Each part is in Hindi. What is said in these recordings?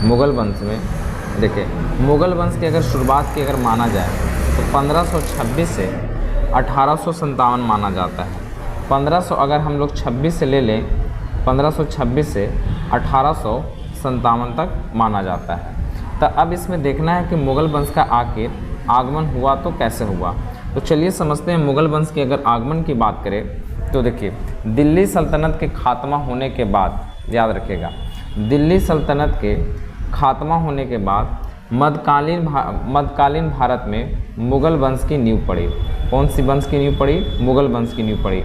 मुग़ल वंश में देखिए, मुग़ल वंश की अगर शुरुआत की अगर माना जाए तो 1526 से 1857 माना जाता है। 1500 अगर हम लोग 26 से ले लें, 1526 से 1857 तक माना जाता है। तो अब इसमें देखना है कि मुग़ल वंश का आखिर आगमन हुआ तो कैसे हुआ। तो चलिए समझते हैं। मुग़ल वंश के अगर आगमन की बात करें तो देखिए, दिल्ली सल्तनत के खात्मा होने के बाद, याद रखिएगा, दिल्ली सल्तनत के खात्मा होने के बाद मध्यकालीन भारत में मुग़ल वंश की नींव पड़ी। कौन सी वंश की नींव पड़ी? मुग़ल वंश की नींव पड़ी।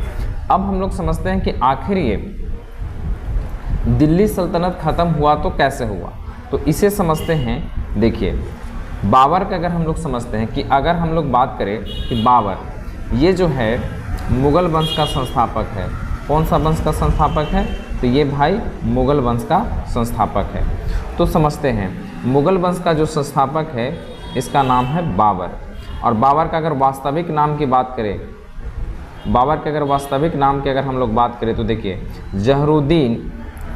अब हम लोग समझते हैं कि आखिर ये दिल्ली सल्तनत ख़त्म हुआ तो कैसे हुआ। तो इसे समझते हैं। देखिए, बाबर का अगर हम लोग समझते हैं कि अगर हम लोग बात करें कि बाबर ये जो है मुग़ल वंश का संस्थापक है। कौन सा वंश का संस्थापक है? तो ये भाई मुग़ल वंश का संस्थापक है। तो समझते हैं, मुग़ल वंश का जो संस्थापक है इसका नाम है बाबर। और बाबर का अगर वास्तविक नाम की बात करें, बाबर के अगर वास्तविक नाम की अगर हम लोग बात करें तो देखिए,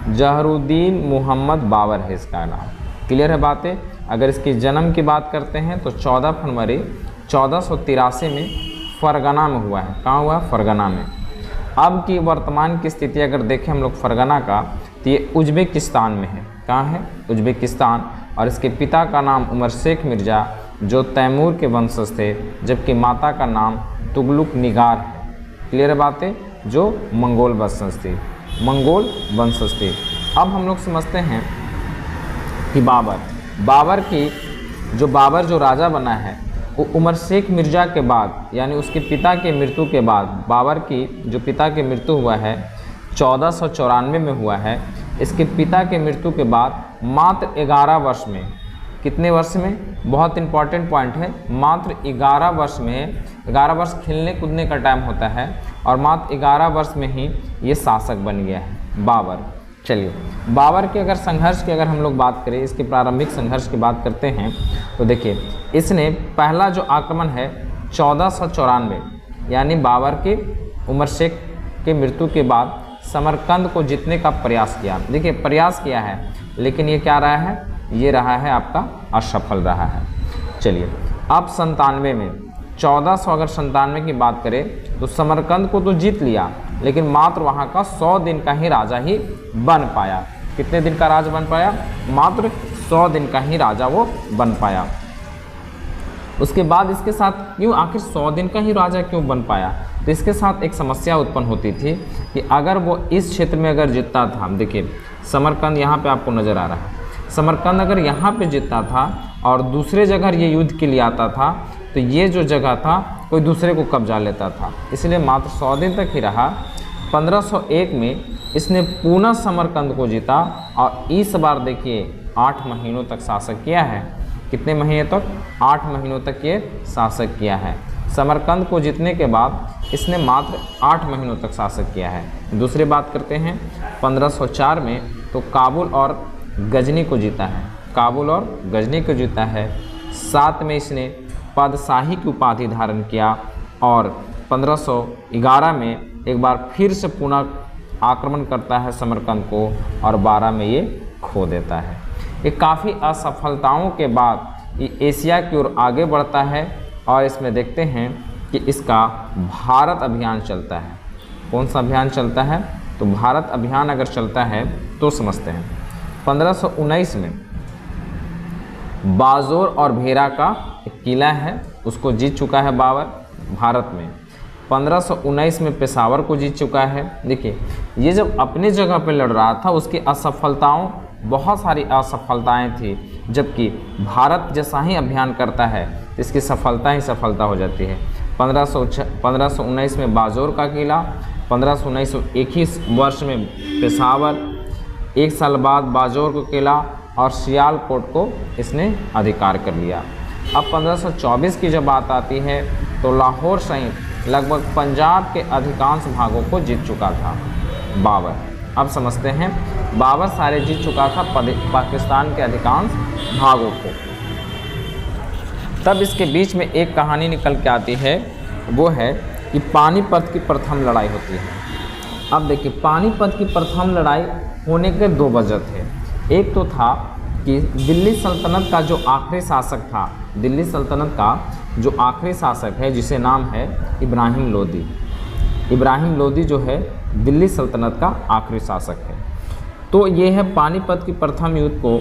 जहरुद्दीन मोहम्मद बाबर है इसका नाम। क्लियर है बातें। अगर इसकी जन्म की बात करते हैं तो 14 फरवरी 1483 में फरगना में हुआ है। कहाँ हुआ? फरगना में। अब की वर्तमान की स्थिति अगर देखें हम लोग फरगना का, तो ये उज्बेकिस्तान में है। कहाँ है? उज्बेकिस्तान। और इसके पिता का नाम उमर शेख मिर्ज़ा, जो तैमूर के वंशज थे, जबकि माता का नाम तुगलक निगार है। क्लियर है बातें। जो मंगोल वंशज थी, मंगोल वंशज थे। अब हम लोग समझते हैं कि बाबर जो राजा बना है वो उमर शेख मिर्ज़ा के बाद, यानी उसके पिता के मृत्यु के बाद, बाबर की जो पिता की मृत्यु हुआ है 1494 में हुआ है। इसके पिता के मृत्यु के बाद मात्र 11 वर्ष में, कितने वर्ष में? बहुत इंपॉर्टेंट पॉइंट है। मात्र 11 वर्ष में, 11 वर्ष खेलने कूदने का टाइम होता है, और मात्र 11 वर्ष में ही ये शासक बन गया है बाबर। चलिए, बाबर के अगर संघर्ष की अगर हम लोग बात करें, इसके प्रारंभिक संघर्ष की बात करते हैं तो देखिए, इसने पहला जो आक्रमण है 1494, यानी बाबर के उमर शेख के मृत्यु के बाद समरकंद को जीतने का प्रयास किया। देखिए, प्रयास किया है, लेकिन ये क्या रहा है? ये रहा है आपका असफल रहा है। चलिए, अब 97 में 1400 अगर 97 की बात करें तो समरकंद को तो जीत लिया, लेकिन मात्र वहाँ का 100 दिन का ही राजा ही बन पाया। कितने दिन का राजा बन पाया? मात्र 100 दिन का ही राजा वो बन पाया। उसके बाद इसके साथ क्यों, आखिर 100 दिन का ही राजा क्यों बन पाया? तो इसके साथ एक समस्या उत्पन्न होती थी कि अगर वो इस क्षेत्र में अगर जीतता था, देखिए समरकंद यहाँ पे आपको नज़र आ रहा है, समरकंद अगर यहाँ पे जीतता था और दूसरे जगह ये युद्ध के लिए आता था, तो ये जो जगह था कोई दूसरे को कब्जा लेता था। इसलिए मात्र 100 दिन तक ही रहा। 1501 में इसने पुनः समरकंद को जीता, और इस बार देखिए 8 महीनों तक शासक किया है। कितने महीने तक? 8 महीनों तक ये शासक किया है। समरकंद को जीतने के बाद इसने मात्र 8 महीनों तक शासक किया है। दूसरी बात करते हैं 1504 में, तो काबुल और गजनी को जीता है। काबुल और गजनी को जीता है। साथ में इसने पातशाही की उपाधि धारण किया, और 1511 में एक बार फिर से पुनः आक्रमण करता है समरकंद को, और 12 में ये खो देता है। ये काफ़ी असफलताओं के बाद ये एशिया की ओर आगे बढ़ता है, और इसमें देखते हैं कि इसका भारत अभियान चलता है। कौन सा अभियान चलता है? तो भारत अभियान अगर चलता है तो समझते हैं। 1519 में बाजोर और भेरा का एक किला है, उसको जीत चुका है बाबर भारत में। 1519 में पेशावर को जीत चुका है। देखिए, ये जब अपनी जगह पे लड़ रहा था, उसकी असफलताओं, बहुत सारी असफलताएं थी, जबकि भारत जैसा ही अभियान करता है इसकी सफलता ही सफलता हो जाती है। 1519 में बाजोर का किला, 1521 वर्ष में पेशावर, 1 साल बाद बाजोर को किला और सियालकोट को इसने अधिकार कर लिया। अब 1524 की जब बात आती है तो लाहौर सहित लगभग पंजाब के अधिकांश भागों को जीत चुका था बाबर। अब समझते हैं, बाबर सारे जीत चुका था पाकिस्तान के अधिकांश भागों को। तब इसके बीच में एक कहानी निकल के आती है, वो है कि पानीपत की प्रथम लड़ाई होती है। अब देखिए, पानीपत की प्रथम लड़ाई होने के 2 वजह थे। एक तो था कि दिल्ली सल्तनत का जो आखिरी शासक था, दिल्ली सल्तनत का जो आखिरी शासक है जिसे नाम है इब्राहिम लोदी। इब्राहिम लोदी जो है दिल्ली सल्तनत का आखिरी शासक है। तो ये है पानीपत की प्रथम युद्ध को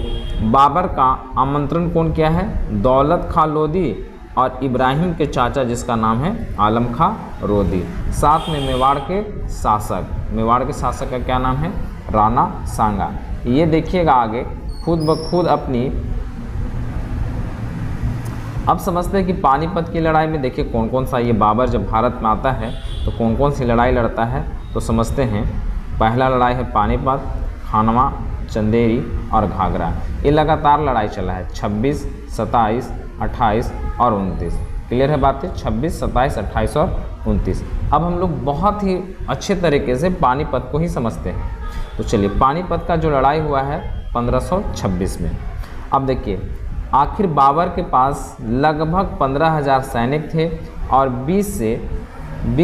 बाबर का आमंत्रण कौन किया है? दौलत खां लोदी और इब्राहिम के चाचा जिसका नाम है आलम खां लोदी, साथ में मेवाड़ के शासक, मेवाड़ के शासक का क्या नाम है? राणा सांगा। ये देखिएगा आगे खुद ब खुद अपनी। अब समझते हैं कि पानीपत की लड़ाई में देखिए कौन कौन सा, ये बाबर जब भारत में आता है तो कौन कौन सी लड़ाई लड़ता है, तो समझते हैं। पहला लड़ाई है पानीपत, खानवा, चंदेरी और घाघरा। ये लगातार लड़ाई चला है 26, 27, 28 और 29। क्लियर है बातें? 26, 27, 28 और 29। अब हम लोग बहुत ही अच्छे तरीके से पानीपत को ही समझते हैं। तो चलिए, पानीपत का जो लड़ाई हुआ है 1526 में। अब देखिए, आखिर बाबर के पास लगभग 15,000 सैनिक थे और 20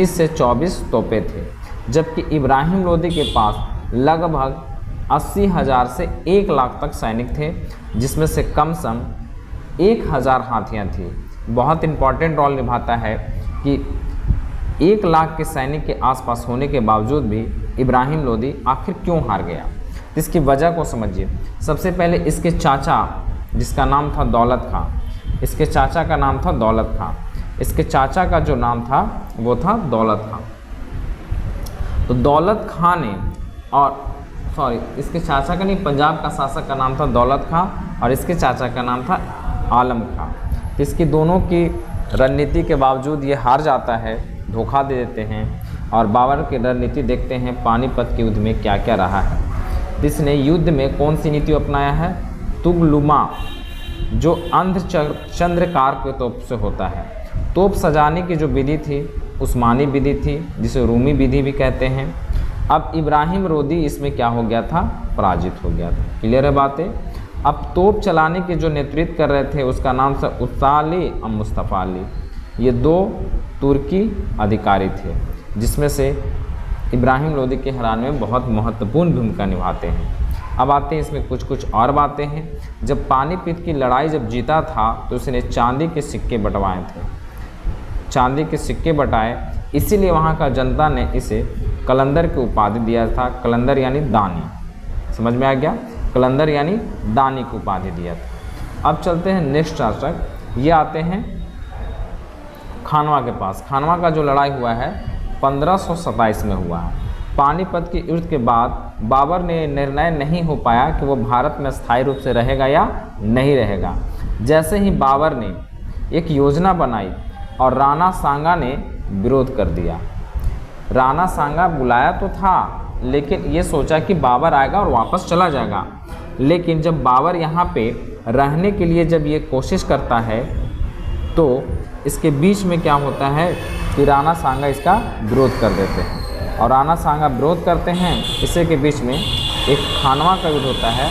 से 24 तोपें थे, जबकि इब्राहिम लोदी के पास लगभग 80,000 से 1 लाख तक सैनिक थे, जिसमें से कम सम 1,000 हाथियाँ थी। बहुत इंपॉर्टेंट रोल निभाता है कि 1 लाख के सैनिक के आसपास होने के बावजूद भी इब्राहिम लोदी आखिर क्यों हार गया, इसकी वजह को समझिए। सबसे पहले इसके चाचा जिसका नाम था दौलत खां, इसके चाचा का नाम था दौलत खां, इसके चाचा का जो नाम था वो था दौलत खां। तो दौलत खां ने, और सॉरी इसके चाचा का नहीं, पंजाब का शासक का नाम था दौलत खां और इसके चाचा का नाम था आलम खां। इसकी दोनों की रणनीति के बावजूद ये हार जाता है, धोखा दे देते हैं। और बाबर की रणनीति देखते हैं पानीपत के युद्ध में क्या क्या रहा है। इसने युद्ध में कौन सी नीति अपनाया है? तुगलुमा, जो चंद्रकार के तोप से होता है। तोप सजाने की जो विधि थी उस्मानी विधि थी, जिसे रूमी विधि भी कहते हैं। अब इब्राहिम लोदी इसमें क्या हो गया था? पराजित हो गया था। क्लियर है बातें? अब तोप चलाने के जो नेतृत्व कर रहे थे उसका नाम था उस्ता अली और मुस्तफ़ा अली। ये 2 तुर्की अधिकारी थे, जिसमें से इब्राहिम लोदी के हराने में बहुत महत्वपूर्ण भूमिका निभाते हैं। अब आते हैं इसमें कुछ और बातें हैं। जब पानीपत की लड़ाई जब जीता था तो उसने चांदी के सिक्के बंटवाए थे, चांदी के सिक्के बटाए, इसीलिए वहाँ का जनता ने इसे कलंदर की उपाधि दिया था। कलंदर यानी दानी, समझ में आ गया? कलंदर यानी दानी की उपाधि दिया था। अब चलते हैं नेक्स्ट शासक, ये आते हैं खानवा के पास। खानवा का जो लड़ाई हुआ है 1527 में हुआ है। पानीपत की युद्ध के बाद बाबर ने निर्णय नहीं हो पाया कि वो भारत में स्थायी रूप से रहेगा या नहीं रहेगा। जैसे ही बाबर ने एक योजना बनाई और राणा सांगा ने विरोध कर दिया। राणा सांगा बुलाया तो था, लेकिन ये सोचा कि बाबर आएगा और वापस चला जाएगा। लेकिन जब बाबर यहाँ पे रहने के लिए जब ये कोशिश करता है तो इसके बीच में क्या होता है कि राणा सांगा इसका विरोध कर देते हैं, और राणा सांगा विरोध करते हैं। इसी के बीच में एक खानवा का युद्ध होता है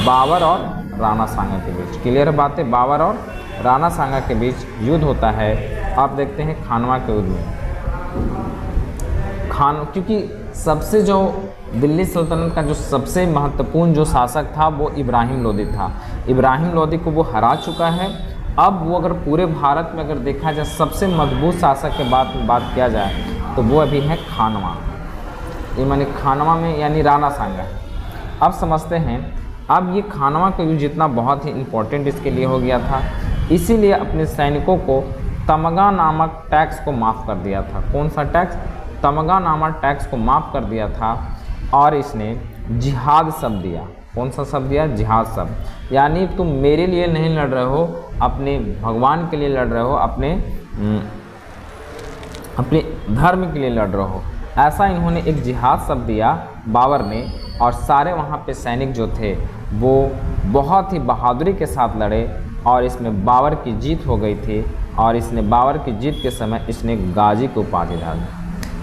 बाबर और राणा सांगा के बीच। क्लियर बातें? बाबर और राणा सांगा के बीच युद्ध होता है। आप देखते हैं खानवा के युद्ध में क्योंकि सबसे जो दिल्ली सल्तनत का जो सबसे महत्वपूर्ण जो शासक था वो इब्राहिम लोदी था। इब्राहिम लोदी को वो हरा चुका है। अब वो अगर पूरे भारत में अगर देखा जाए सबसे मजबूत शासक के बात किया जाए तो वो अभी है खानवा। ये माने खानवा में यानी राणा सांगा। अब समझते हैं, अब ये खानवा का युद्ध जितना बहुत ही इम्पोर्टेंट इसके लिए हो गया था, इसीलिए अपने सैनिकों को तमगा नामक टैक्स को माफ़ कर दिया था। कौन सा टैक्स? तमगा नामक टैक्स को माफ़ कर दिया था। और इसने जिहाद शब्द दिया। कौन सा शब्द दिया? जिहाद शब्द। यानी तुम मेरे लिए नहीं लड़ रहे हो, अपने भगवान के लिए लड़ रहे हो, अपने धर्म के लिए लड़ रहे हो। ऐसा इन्होंने एक जिहाद शब्द दिया बाबर ने, और सारे वहाँ पे सैनिक जो थे वो बहुत ही बहादुरी के साथ लड़े और इसमें बाबर की जीत हो गई थी। और इसने बाबर की जीत के समय इसने गाजी की उपाधि धारण।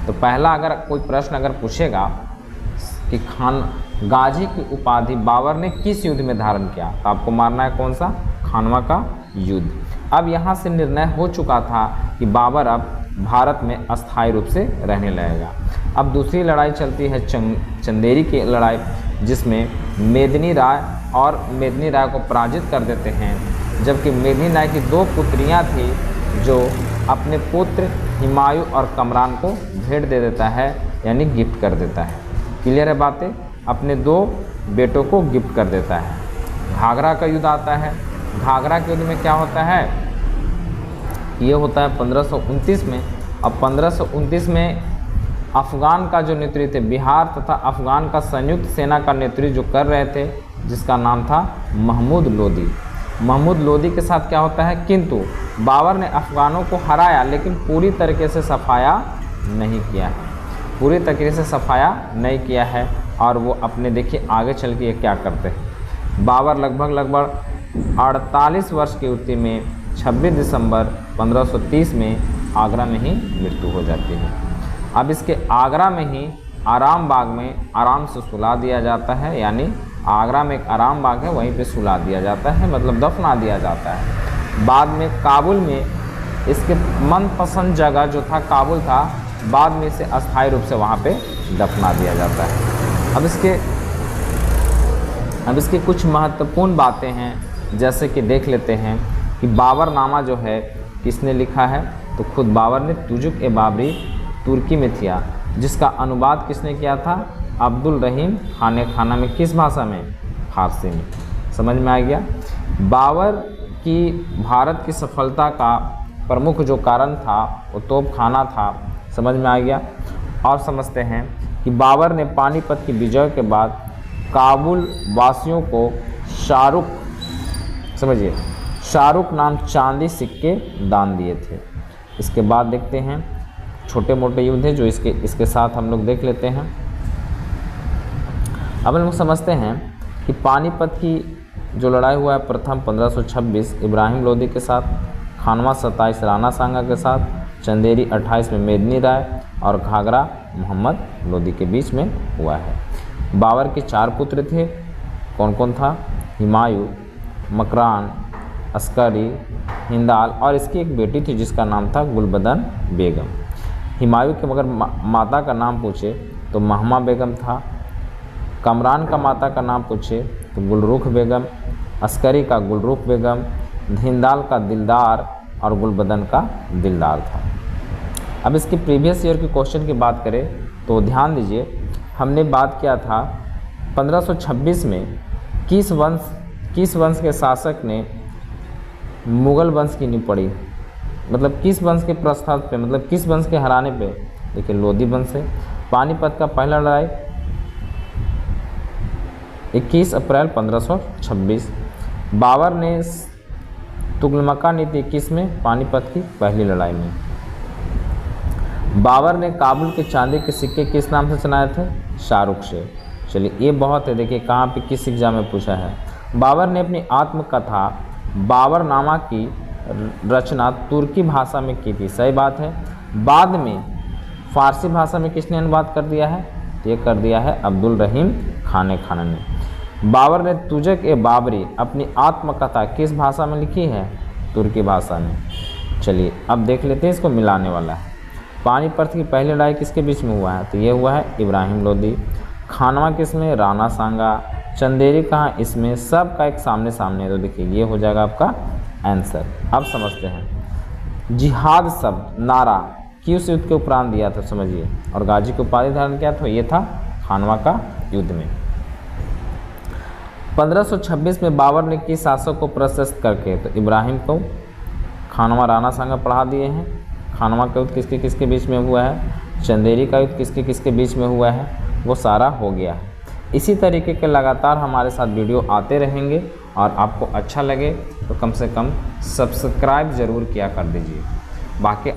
तो पहला अगर कोई प्रश्न अगर पूछेगा कि गाजी की उपाधि बाबर ने किस युद्ध में धारण किया, तो आपको मारना है कौन सा? खानवा का युद्ध। अब यहाँ से निर्णय हो चुका था कि बाबर अब भारत में अस्थायी रूप से रहने लगेगा। अब दूसरी लड़ाई चलती है चंदेरी की लड़ाई। जिसमें मेदिनी राय को पराजित कर देते हैं, जबकि मेदिनी राय की 2 पुत्रियां थी जो अपने पुत्र हुमायूं और कमरान को भेंट दे देता है, यानी गिफ्ट कर देता है। क्लियर है बातें? अपने 2 बेटों को गिफ्ट कर देता है। घाघरा का युद्ध आता है। घाघरा के युद्ध में क्या होता है? ये होता है 1529 में। अब 1529 में अफ़गान का जो नेतृत्व बिहार तथा अफ़गान का संयुक्त सेना का नेतृत्व जो कर रहे थे, जिसका नाम था महमूद लोदी। महमूद लोदी के साथ क्या होता है? किंतु बाबर ने अफ़गानों को हराया, लेकिन पूरी तरीके से सफाया नहीं किया है। पूरी तरीके से सफाया नहीं किया है। और वो अपने देखिए आगे चल के ये क्या करते हैं। बाबर लगभग 48 वर्ष की उम्र में 26 दिसंबर 1530 में आगरा में ही मृत्यु हो जाती है। अब इसके आगरा में ही आराम बाग में आराम से सुला दिया जाता है, यानी आगरा में एक आराम बाग है, वहीं पे सुला दिया जाता है, मतलब दफना दिया जाता है। बाद में काबुल में इसके मनपसंद जगह जो था काबुल था, बाद में इसे अस्थायी रूप से वहाँ पे दफना दिया जाता है। अब इसके कुछ महत्वपूर्ण बातें हैं, जैसे कि देख लेते हैं कि बाबरनामा जो है किसने लिखा है? तो खुद बाबर ने तुजुक ए बाबरी तुर्की में किया, जिसका अनुवाद किसने किया था? अब्दुल रहीम खाना में। किस भाषा में? फारसी में। समझ में आ गया? बाबर की भारत की सफलता का प्रमुख जो कारण था वो तोपखाना था। समझ में आ गया? और समझते हैं कि बाबर ने पानीपत की विजय के बाद काबुल वासियों को शाहरुख नाम चांदी सिक्के दान दिए थे। इसके बाद देखते हैं छोटे मोटे युद्ध है जो इसके साथ हम लोग देख लेते हैं। अब हम लोग समझते हैं कि पानीपत की जो लड़ाई हुआ है प्रथम 1526 इब्राहिम लोदी के साथ, खानवा 27 राणा सांगा के साथ, चंदेरी 28 में मेदिनी राय और घाघरा मोहम्मद लोदी के बीच में हुआ है। बाबर के 4 पुत्र थे। कौन कौन था? हुमायूं, मकरान, अस्करी, हिंदाल और इसकी एक बेटी थी जिसका नाम था गुलबदन बेगम। हुमायूं के मगर माता का नाम पूछे तो महमा बेगम था। कमरान का माता का नाम पूछे तो गुलरुख बेगम, अस्करी का गुलरुख बेगम, हिंदाल का दिलदार और गुलबदन का दिलदार था। अब इसके प्रीवियस ईयर के क्वेश्चन की बात करें तो ध्यान दीजिए, हमने बात किया था 1526 में किस वंश के शासक ने मुगल वंश की नींव पड़ी, मतलब किस वंश के प्रस्ताव पे, मतलब किस वंश के हराने पे? देखिए लोदी वंश है। पानीपत का पहला लड़ाई 21 अप्रैल 1526। बाबर ने तुगलमका नीति 21 में पानीपत की पहली लड़ाई में। बाबर ने काबुल के चांदी के सिक्के किस नाम से चलाए थे? शाहरुख से। चलिए ये बहुत है, देखिए कहाँ पे किस एग्जाम में पूछा है। बाबर ने अपनी आत्मकथा बाबरनामा की रचना तुर्की भाषा में की थी। सही बात है। बाद में फारसी भाषा में किसने अनुवाद कर दिया है? ये कर दिया है अब्दुल रहीम खान ने। बाबर ने तुजुक ए बाबरी अपनी आत्मकथा किस भाषा में लिखी है? तुर्की भाषा में। चलिए अब देख लेते हैं, इसको मिलाने वाला है। पानीपत की पहली लड़ाई किसके बीच में हुआ है? तो ये हुआ है इब्राहिम लोदी। खानवा किसमें? राणा सांगा। चंदेरी कहाँ? इसमें। सब का एक सामने सामने है, तो देखिए ये हो जाएगा आपका आंसर। अब समझते हैं जिहाद शब्द नारा किस युद्ध के उपरांत दिया था? समझिए। और गाजी की उपाधि धारण किया था, ये था खानवा का युद्ध में। 1526 में बाबर ने किस शासक को प्रशस्त करके? तो इब्राहिम को खानवा राणा सांगा पढ़ा दिए हैं। खानवा का युद्ध किसके किसके बीच में हुआ है? चंदेरी का युद्ध किसके किसके बीच में हुआ है? वो सारा हो गया है। इसी तरीके के लगातार हमारे साथ वीडियो आते रहेंगे, और आपको अच्छा लगे तो कम से कम सब्सक्राइब ज़रूर किया कर दीजिए। बाकी